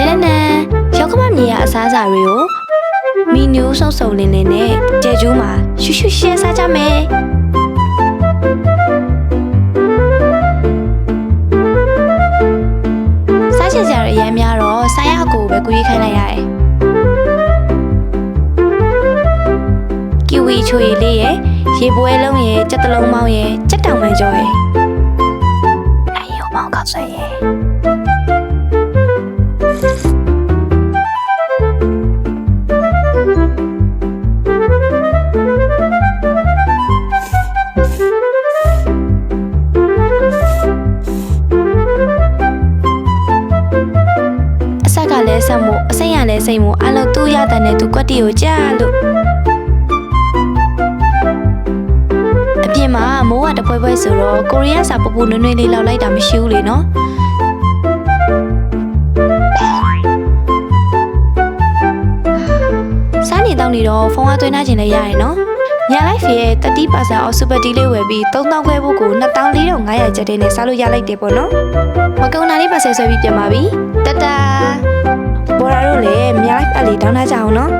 တဲ့နဲ့ရောက်ကမမြေရအစားအစာတွေကိုမီနူးစုံစုံလင်းလင်းနဲ့ကြဲကျူးမှာရှူရှူရှဲစားကြမယ်စားချင်စရာအရင်များတော့ဆိုင်ရကိုပဲကူရေးခိုင်းလိုက်ရတယ်ကီဝီချိုရည်လေးရဲ့ရေပွဲလုံးရဲ့ကြက်တလုံးမောင်းရဲ့ကြက်တောင်ပန်းကြောရဲ့အယုံမောင်းကောက်ဆွဲရဲ့အဆက်ကလည်းဆက်မို့အစိမ့်ရလည်းစိမ့်မို့အလုံးသူ့ရတဲ့နဲ့သူကွက်တီကိုကြားလို့အပြင်မှာမိုးကတပွဲပွဲဆိုတော့ကိုရီးယားစာပူပူနွေ့နွေ့လေးလောက်လိုက်တာမရှိဘူးလေနော်စားနေတောင်းနေတော့ဖုန်းအားသွင်းထားခြင်းလည်းရရင်နော်ညာလိုက်ဖီရဲ့30%အော်စူပါတီလေးဝယ်ပြီး3000ခွဲဖို့ကို24,500ကျပ်တဲ့နဲ့စားလို့ရလိုက်တယ်ပေါ့နော်မကုံနာလေးပါဆယ်ဆွဲပြီးပြန်ပါပြီတတာဘော်ရာတို့လည်းညာလိုက်ပတ်လေးတောင်းထားကြအောင်နော်